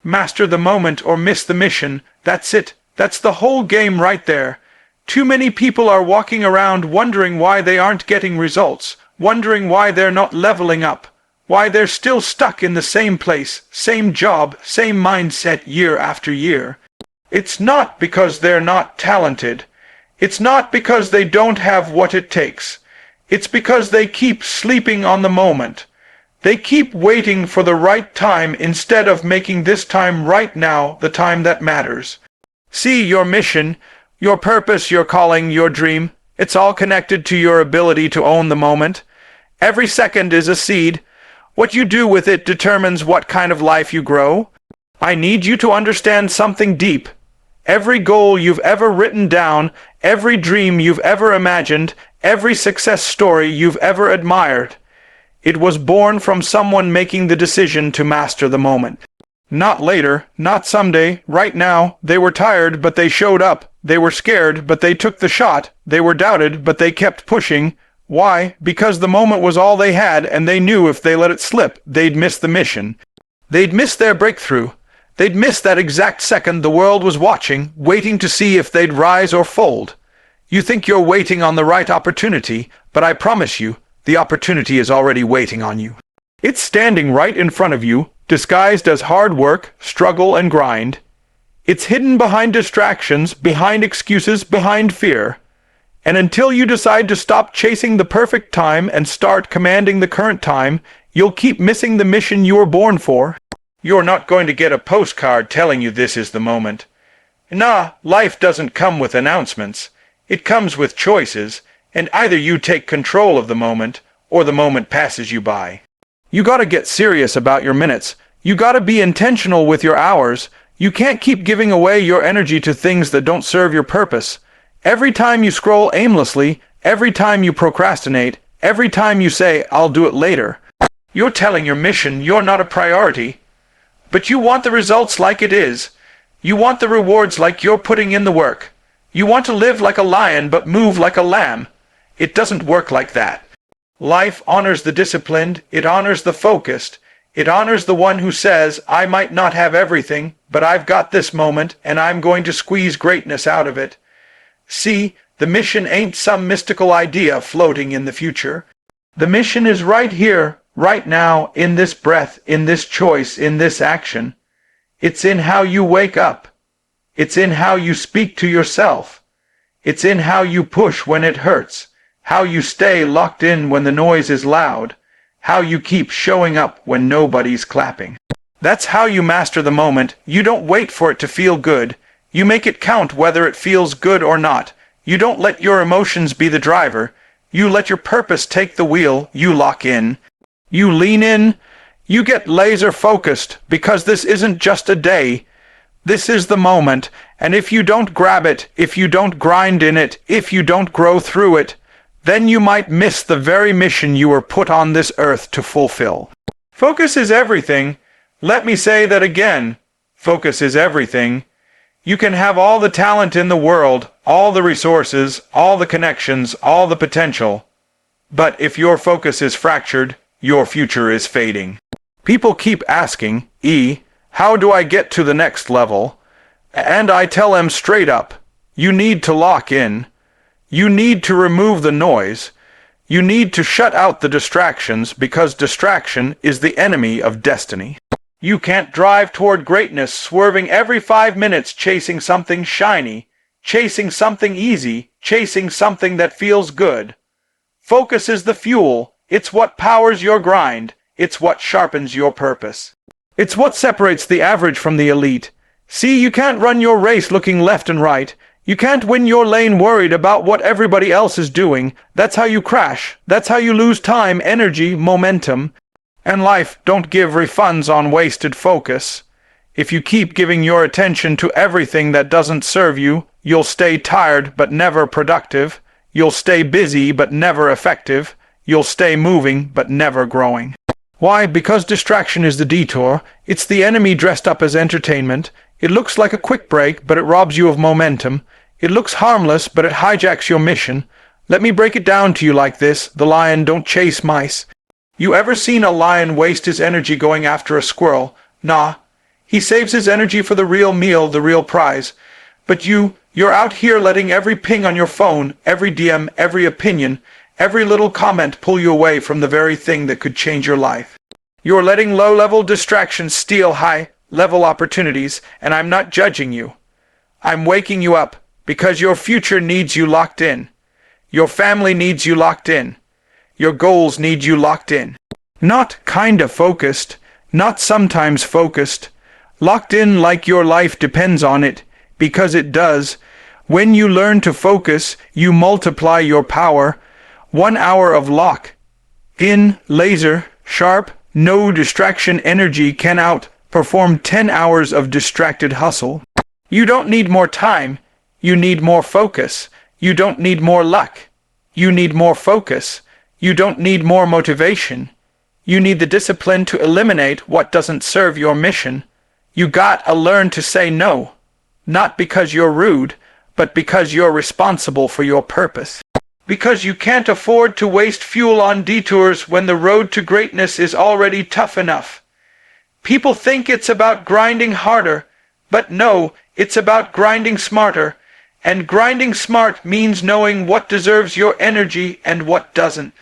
Master the moment or miss the mission. That's it. That's the whole game right there. Too many people are walking around wondering why they aren't getting results, wondering why they're not leveling up, why they're still stuck in the same place, same job, same mindset year after year. It's not because they're not talented. It's not because they don't have what it takes. It's because they keep sleeping on the moment. They keep waiting for the right time instead of making this time right now the time that matters. See, your mission, your purpose, your calling, your dream, it's all connected to your ability to own the moment. Every second is a seed. What you do with it determines what kind of life you grow. I need you to understand something deep. Every goal you've ever written down, every dream you've ever imagined, every success story you've ever admired, it was born from someone making the decision to master the moment. Not later, not someday, right now. They were tired, but they showed up. They were scared, but they took the shot. They were doubted, but they kept pushing. Why? Because the moment was all they had, and they knew if they let it slip, they'd miss the mission. They'd miss their breakthrough. They'd miss that exact second the world was watching, waiting to see if they'd rise or fold. You think you're waiting on the right opportunity, but I promise you, the opportunity is already waiting on you. It's standing right in front of you, disguised as hard work, struggle, and grind. It's hidden behind distractions, behind excuses, behind fear. And until you decide to stop chasing the perfect time and start commanding the current time, you'll keep missing the mission you were born for. You're not going to get a postcard telling you this is the moment. Nah, life doesn't come with announcements. It comes with choices, and either you take control of the moment, or the moment passes you by. You gotta get serious about your minutes. You gotta be intentional with your hours. You can't keep giving away your energy to things that don't serve your purpose. Every time you scroll aimlessly, every time you procrastinate, every time you say, I'll do it later, you're telling your mission you're not a priority. But you want the results like it is. You want the rewards like you're putting in the work. You want to live like a lion but move like a lamb. It doesn't work like that. Life honors the disciplined, it honors the focused, it honors the one who says, I might not have everything, but I've got this moment and I'm going to squeeze greatness out of it. See, the mission ain't some mystical idea floating in the future. The mission is right here, right now, in this breath, in this choice, in this action. It's in how you wake up. It's in how you speak to yourself. It's in how you push when it hurts, how you stay locked in when the noise is loud, how you keep showing up when nobody's clapping. That's how you master the moment. You don't wait for it to feel good. You make it count whether it feels good or not. You don't let your emotions be the driver. You let your purpose take the wheel. You lock in. You lean in. You get laser focused, because this isn't just a day. This is the moment, and if you don't grab it, if you don't grind in it, if you don't grow through it, then you might miss the very mission you were put on this earth to fulfill. Focus is everything. Let me say that again. Focus is everything. You can have all the talent in the world, all the resources, all the connections, all the potential. But if your focus is fractured, your future is fading. People keep asking, how do I get to the next level? And I tell them straight up, you need to lock in. You need to remove the noise. You need to shut out the distractions, because distraction is the enemy of destiny. You can't drive toward greatness swerving every 5 minutes chasing something shiny, chasing something easy, chasing something that feels good. Focus is the fuel. It's what powers your grind. It's what sharpens your purpose. It's what separates the average from the elite. See, you can't run your race looking left and right. You can't win your lane worried about what everybody else is doing. That's how you crash. That's how you lose time, energy, momentum. And life don't give refunds on wasted focus. If you keep giving your attention to everything that doesn't serve you, you'll stay tired but never productive. You'll stay busy but never effective. You'll stay moving but never growing. Why? Because distraction is the detour. It's the enemy dressed up as entertainment. It looks like a quick break, but it robs you of momentum. It looks harmless, but it hijacks your mission. Let me break it down to you like this. The lion don't chase mice. You ever seen a lion waste his energy going after a squirrel? Nah. He saves his energy for the real meal, the real prize. But you're out here letting every ping on your phone, every DM, every opinion, every little comment pull you away from the very thing that could change your life. You're letting low-level distractions steal high-level opportunities, and I'm not judging you. I'm waking you up because your future needs you locked in. Your family needs you locked in. Your goals need you locked in. Not kinda focused, not sometimes focused. Locked in like your life depends on it, because it does. When you learn to focus, you multiply your power. 1 hour of lock-in, laser, sharp, no distraction energy can outperform 10 hours of distracted hustle. You don't need more time. You need more focus. You don't need more luck. You need more focus. You don't need more motivation. You need the discipline to eliminate what doesn't serve your mission. You gotta learn to say no. Not because you're rude, but because you're responsible for your purpose. Because you can't afford to waste fuel on detours when the road to greatness is already tough enough. People think it's about grinding harder, but no, it's about grinding smarter. And grinding smart means knowing what deserves your energy and what doesn't.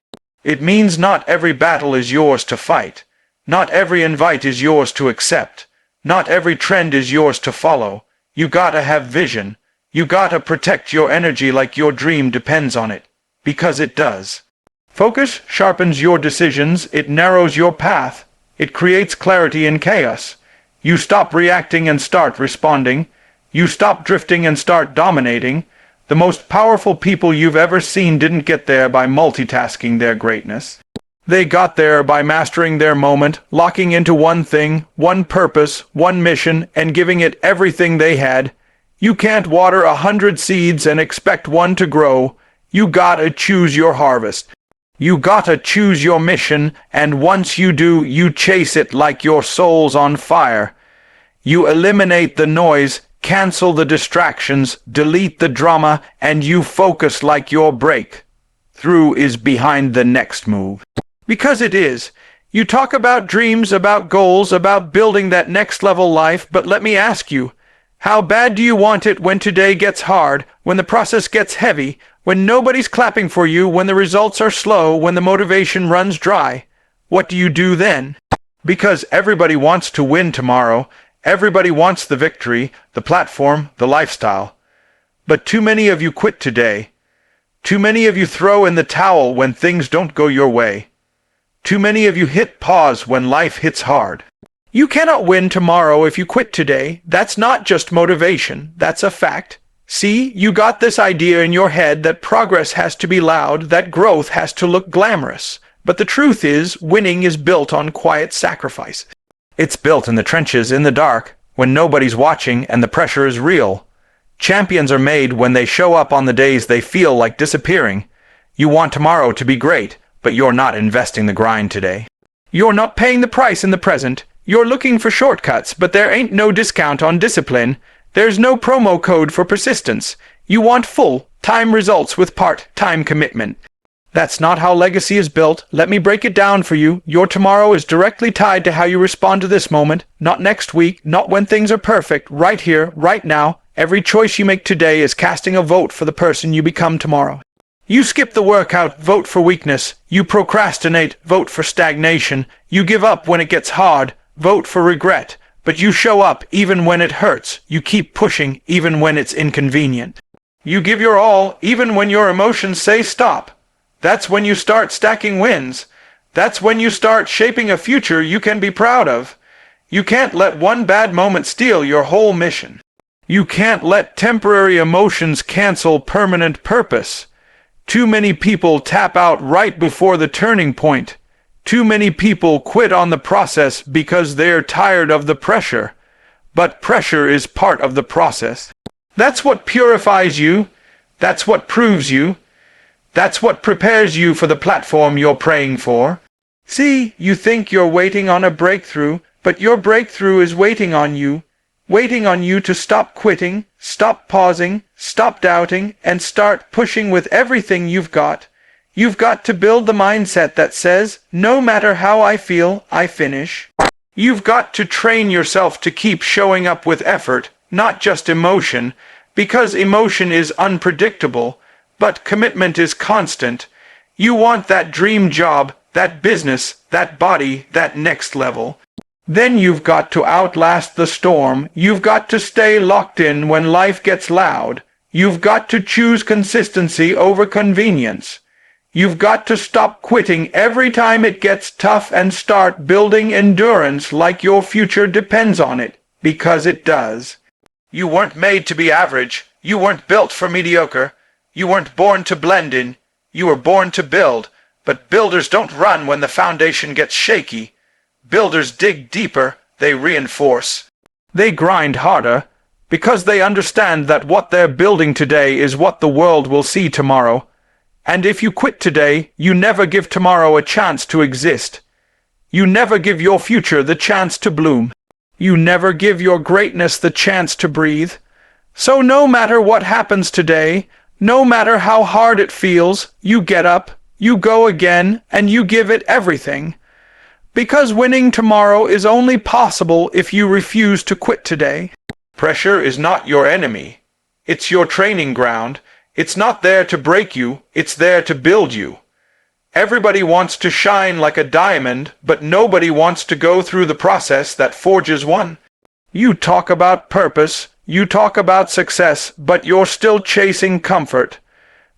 It means not every battle is yours to fight. Not every invite is yours to accept. Not every trend is yours to follow. You gotta have vision. You gotta protect your energy like your dream depends on it. Because it does. Focus sharpens your decisions, it narrows your path, it creates clarity in chaos. You stop reacting and start responding. You stop drifting and start dominating. The most powerful people you've ever seen didn't get there by multitasking their greatness. They got there by mastering their moment, locking into one thing, one purpose, one mission, and giving it everything they had. You can't water 100 seeds and expect one to grow. You gotta choose your harvest. You gotta choose your mission, and once you do, you chase it like your soul's on fire. You eliminate the noise, cancel the distractions, delete the drama, and you focus like your breakthrough is behind the next move. Because it is. You talk about dreams, about goals, about building that next level life, but let me ask you, how bad do you want it when today gets hard, when the process gets heavy, when nobody's clapping for you, when the results are slow, when the motivation runs dry? What do you do then? Because everybody wants to win tomorrow. Everybody wants the victory, the platform, the lifestyle. But too many of you quit today. Too many of you throw in the towel when things don't go your way. Too many of you hit pause when life hits hard. You cannot win tomorrow if you quit today. That's not just motivation, that's a fact. See, you got this idea in your head that progress has to be loud, that growth has to look glamorous. But the truth is, winning is built on quiet sacrifice. It's built in the trenches, in the dark, when nobody's watching and the pressure is real. Champions are made when they show up on the days they feel like disappearing. You want tomorrow to be great, but you're not investing the grind today. You're not paying the price in the present. You're looking for shortcuts, but there ain't no discount on discipline. There's no promo code for persistence. You want full-time results with part-time commitment. That's not how legacy is built. Let me break it down for you. Your tomorrow is directly tied to how you respond to this moment, not next week, not when things are perfect, right here, right now. Every choice you make today is casting a vote for the person you become tomorrow. You skip the workout, vote for weakness. You procrastinate, vote for stagnation. You give up when it gets hard, vote for regret. But you show up even when it hurts. You keep pushing even when it's inconvenient. You give your all even when your emotions say stop. That's when you start stacking wins. That's when you start shaping a future you can be proud of. You can't let one bad moment steal your whole mission. You can't let temporary emotions cancel permanent purpose. Too many people tap out right before the turning point. Too many people quit on the process because they're tired of the pressure. But pressure is part of the process. That's what purifies you. That's what proves you. That's what prepares you for the platform you're praying for. See, you think you're waiting on a breakthrough, but your breakthrough is waiting on you to stop quitting, stop pausing, stop doubting, and start pushing with everything you've got. You've got to build the mindset that says, no matter how I feel, I finish. You've got to train yourself to keep showing up with effort, not just emotion, because emotion is unpredictable, but commitment is constant. You want that dream job, that business, that body, that next level. Then you've got to outlast the storm. You've got to stay locked in when life gets loud. You've got to choose consistency over convenience. You've got to stop quitting every time it gets tough and start building endurance like your future depends on it, because it does. You weren't made to be average. You weren't built for mediocre. You weren't born to blend in. You were born to build. But builders don't run when the foundation gets shaky. Builders dig deeper. They reinforce. They grind harder, because they understand that what they're building today is what the world will see tomorrow. And if you quit today, you never give tomorrow a chance to exist. You never give your future the chance to bloom. You never give your greatness the chance to breathe. So no matter what happens today, no matter how hard it feels, you get up, you go again, and you give it everything. Because winning tomorrow is only possible if you refuse to quit today. Pressure is not your enemy. It's your training ground. It's not there to break you, it's there to build you. Everybody wants to shine like a diamond, but nobody wants to go through the process that forges one. You talk about purpose, you talk about success, but you're still chasing comfort.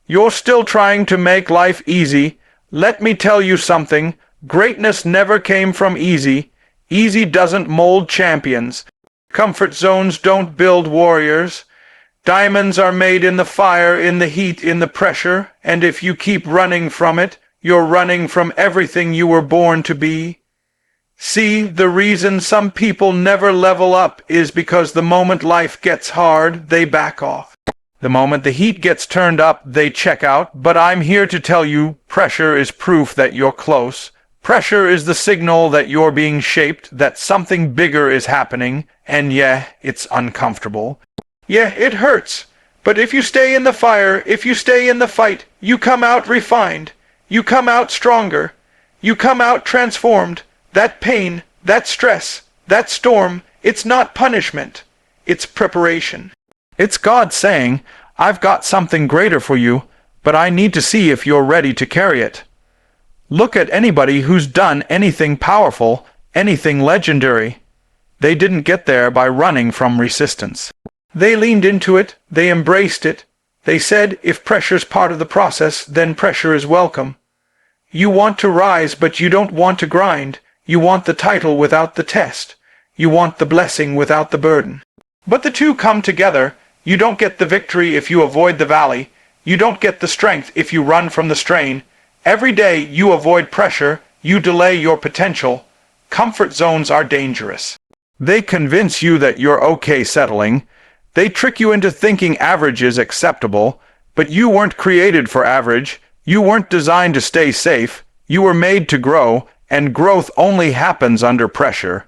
You're still trying to make life easy. Let me tell you something, greatness never came from easy. Easy doesn't mold champions. Comfort zones don't build warriors. Diamonds are made in the fire, in the heat, in the pressure, and if you keep running from it, you're running from everything you were born to be. See, the reason some people never level up is because the moment life gets hard, they back off. The moment the heat gets turned up, they check out, but I'm here to tell you, pressure is proof that you're close. Pressure is the signal that you're being shaped, that something bigger is happening, and yeah, it's uncomfortable. Yeah, it hurts. But if you stay in the fire, if you stay in the fight, you come out refined. You come out stronger. You come out transformed. That pain, that stress, that storm, it's not punishment. It's preparation. It's God saying, I've got something greater for you, but I need to see if you're ready to carry it. Look at anybody who's done anything powerful, anything legendary. They didn't get there by running from resistance. They leaned into it, they embraced it. They said, if pressure's part of the process, then pressure is welcome. You want to rise, but you don't want to grind. You want the title without the test. You want the blessing without the burden. But the two come together. You don't get the victory if you avoid the valley. You don't get the strength if you run from the strain. Every day you avoid pressure, you delay your potential. Comfort zones are dangerous. They convince you that you're okay settling. They trick you into thinking average is acceptable, but you weren't created for average. You weren't designed to stay safe. You were made to grow, and growth only happens under pressure.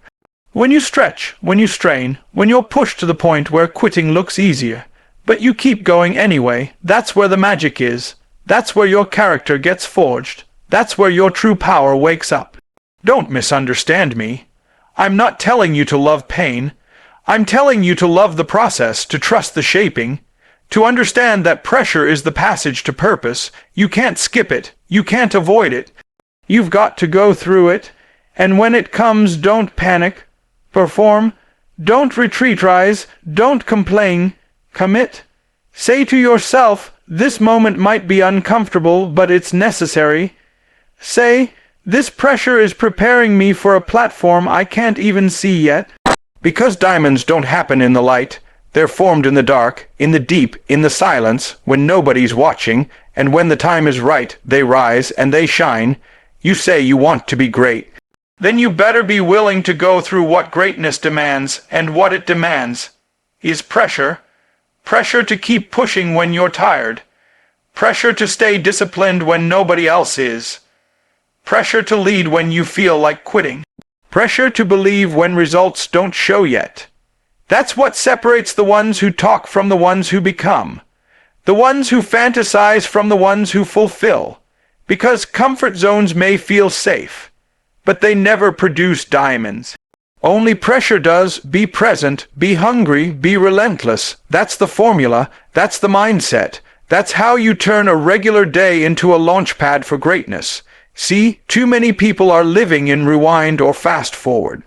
When you stretch, when you strain, when you're pushed to the point where quitting looks easier, but you keep going anyway, that's where the magic is. That's where your character gets forged. That's where your true power wakes up. Don't misunderstand me. I'm not telling you to love pain. I'm telling you to love the process, to trust the shaping, to understand that pressure is the passage to purpose. You can't skip it. You can't avoid it. You've got to go through it. And when it comes, don't panic. Perform. Don't retreat, rise. Don't complain. Commit. Say to yourself, this moment might be uncomfortable, but it's necessary. Say, this pressure is preparing me for a platform I can't even see yet. Because diamonds don't happen in the light, they're formed in the dark, in the deep, in the silence, when nobody's watching, and when the time is right, they rise and they shine. You say you want to be great. Then you better be willing to go through what greatness demands, and what it demands is pressure. Pressure to keep pushing when you're tired. Pressure to stay disciplined when nobody else is. Pressure to lead when you feel like quitting. Pressure to believe when results don't show yet. That's what separates the ones who talk from the ones who become. The ones who fantasize from the ones who fulfill. Because comfort zones may feel safe, but they never produce diamonds. Only pressure does. Be present, be hungry, be relentless. That's the formula, that's the mindset. That's how you turn a regular day into a launch pad for greatness. See, too many people are living in rewind or fast forward.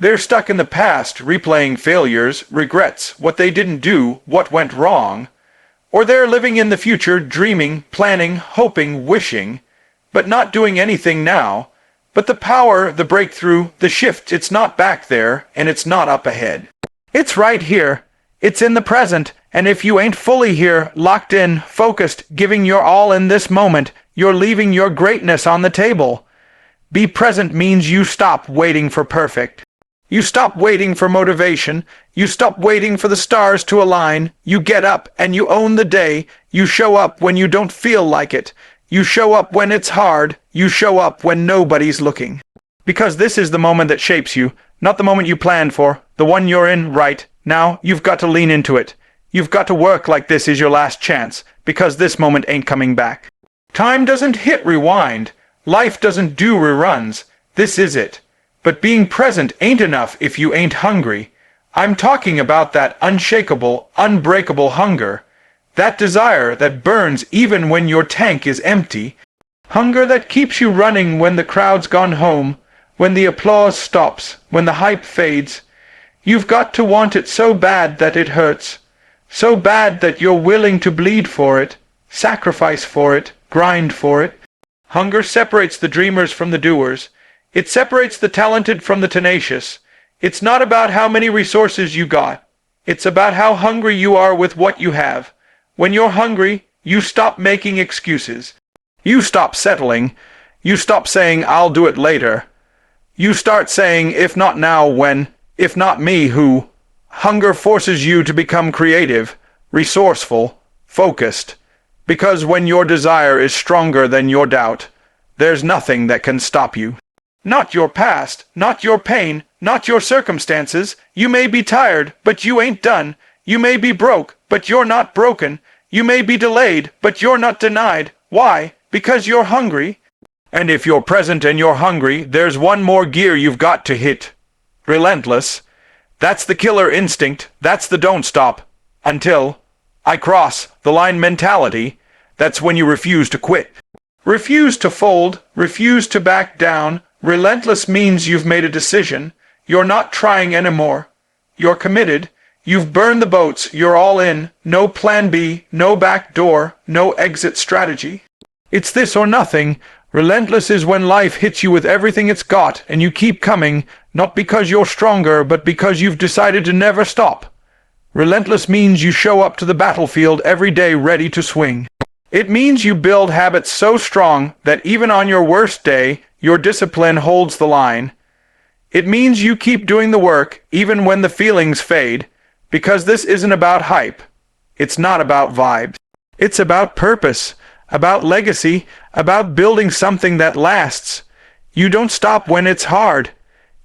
They're stuck in the past, replaying failures, regrets, what they didn't do, what went wrong. Or they're living in the future, dreaming, planning, hoping, wishing, but not doing anything now. But the power, the breakthrough, the shift, it's not back there, and it's not up ahead. It's right here. It's in the present, and if you ain't fully here, locked in, focused, giving your all in this moment, you're leaving your greatness on the table. Be present means you stop waiting for perfect. You stop waiting for motivation. You stop waiting for the stars to align. You get up and you own the day. You show up when you don't feel like it. You show up when it's hard. You show up when nobody's looking. Because this is the moment that shapes you, not the moment you planned for, the one you're in right now. You've got to lean into it. You've got to work like this is your last chance, because this moment ain't coming back. Time doesn't hit rewind. Life doesn't do reruns. This is it. But being present ain't enough if you ain't hungry. I'm talking about that unshakable, unbreakable hunger. That desire that burns even when your tank is empty. Hunger that keeps you running when the crowd's gone home, when the applause stops, when the hype fades. You've got to want it so bad that it hurts. So bad that you're willing to bleed for it, sacrifice for it, grind for it. Hunger separates the dreamers from the doers. It separates the talented from the tenacious. It's not about how many resources you got. It's about how hungry you are with what you have. When you're hungry, you stop making excuses. You stop settling. You stop saying, I'll do it later. You start saying, if not now, when? If not me, who? Hunger forces you to become creative, resourceful, focused. Because when your desire is stronger than your doubt, there's nothing that can stop you. Not your past, not your pain, not your circumstances. You may be tired, but you ain't done. You may be broke, but you're not broken. You may be delayed, but you're not denied. Why? Because you're hungry. And if you're present and you're hungry, there's one more gear you've got to hit. Relentless. That's the killer instinct. That's the don't stop. Until I cross the line mentality. That's when you refuse to quit. Refuse to fold. Refuse to back down. Relentless means you've made a decision. You're not trying anymore. You're committed. You've burned the boats. You're all in. No plan B, no back door, no exit strategy. It's this or nothing. Relentless is when life hits you with everything it's got, and you keep coming, not because you're stronger, but because you've decided to never stop. Relentless means you show up to the battlefield every day ready to swing. It means you build habits so strong that even on your worst day, your discipline holds the line. It means you keep doing the work, even when the feelings fade. Because this isn't about hype. It's not about vibes. It's about purpose, about legacy, about building something that lasts. You don't stop when it's hard.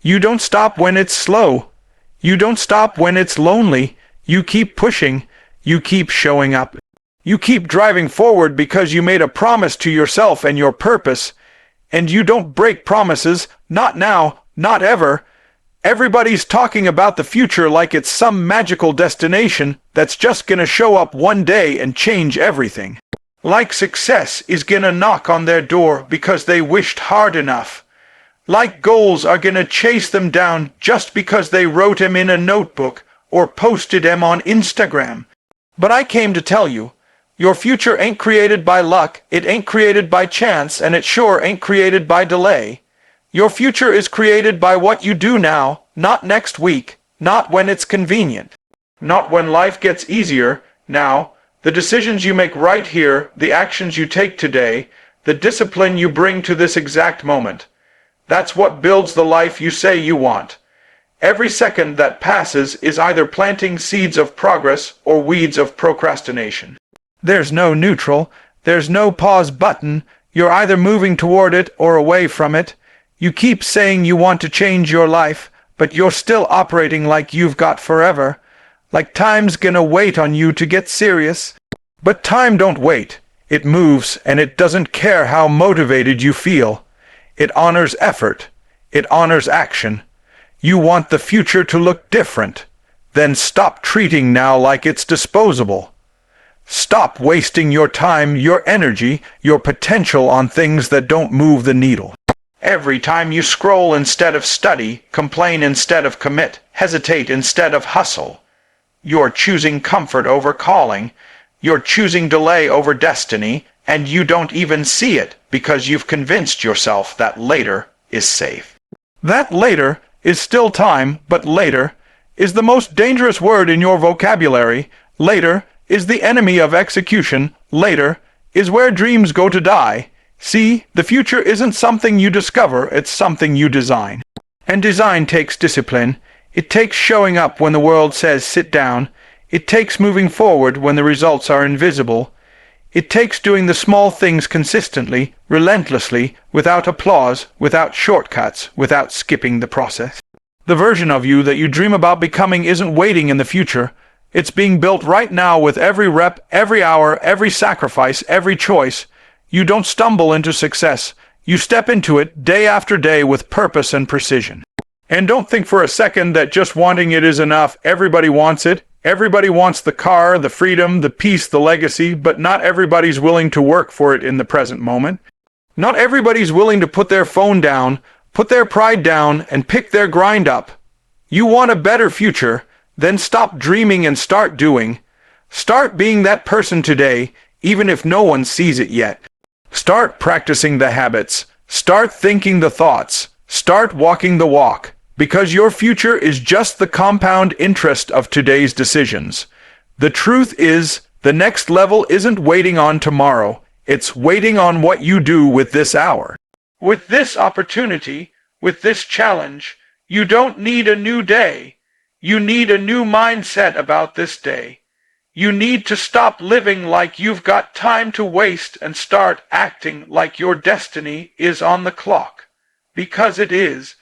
You don't stop when it's slow. You don't stop when it's lonely. You keep pushing. You keep showing up. You keep driving forward because you made a promise to yourself and your purpose. And you don't break promises, not now, not ever. Everybody's talking about the future like it's some magical destination that's just gonna show up one day and change everything. Like success is gonna knock on their door because they wished hard enough. Like goals are gonna chase them down just because they wrote 'em in a notebook or posted 'em on Instagram. But I came to tell you, your future ain't created by luck, it ain't created by chance, and it sure ain't created by delay. Your future is created by what you do now, not next week, not when it's convenient, not when life gets easier. Now, the decisions you make right here, the actions you take today, the discipline you bring to this exact moment. That's what builds the life you say you want. Every second that passes is either planting seeds of progress or weeds of procrastination. There's no neutral, there's no pause button. You're either moving toward it or away from it. You keep saying you want to change your life, but you're still operating like you've got forever, like time's gonna wait on you to get serious. But time don't wait. It moves, and it doesn't care how motivated you feel. It honors effort. It honors action. You want the future to look different. Then stop treating now like it's disposable. Stop wasting your time, your energy, your potential on things that don't move the needle. Every time you scroll instead of study, complain instead of commit, hesitate instead of hustle, you're choosing comfort over calling, you're choosing delay over destiny, and you don't even see it because you've convinced yourself that later is safe. That later is still time, but later is the most dangerous word in your vocabulary. Later is the enemy of execution. Later is where dreams go to die. See, the future isn't something you discover, it's something you design. And design takes discipline. It takes showing up when the world says sit down. It takes moving forward when the results are invisible. It takes doing the small things consistently, relentlessly, without applause, without shortcuts, without skipping the process. The version of you that you dream about becoming isn't waiting in the future. It's being built right now with every rep, every hour, every sacrifice, every choice. You don't stumble into success. You step into it day after day with purpose and precision. And don't think for a second that just wanting it is enough. Everybody wants it. Everybody wants the car, the freedom, the peace, the legacy, but not everybody's willing to work for it in the present moment. Not everybody's willing to put their phone down, put their pride down, and pick their grind up. You want a better future? Then stop dreaming and start doing. Start being that person today, even if no one sees it yet. Start practicing the habits. Start thinking the thoughts. Start walking the walk. Because your future is just the compound interest of today's decisions. The truth is, the next level isn't waiting on tomorrow. It's waiting on what you do with this hour. With this opportunity, with this challenge, you don't need a new day. You need a new mindset about this day. You need to stop living like you've got time to waste and start acting like your destiny is on the clock. Because it is.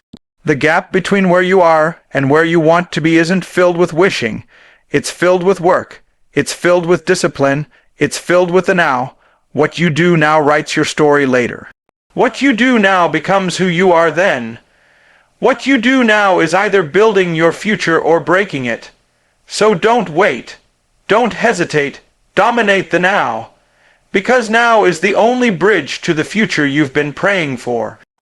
The gap between where you are and where you want to be isn't filled with wishing. It's filled with work. It's filled with discipline. It's filled with the now. What you do now writes your story later. What you do now becomes who you are then. What you do now is either building your future or breaking it. So don't wait. Don't hesitate. Dominate the now. Because now is the only bridge to the future you've been praying for.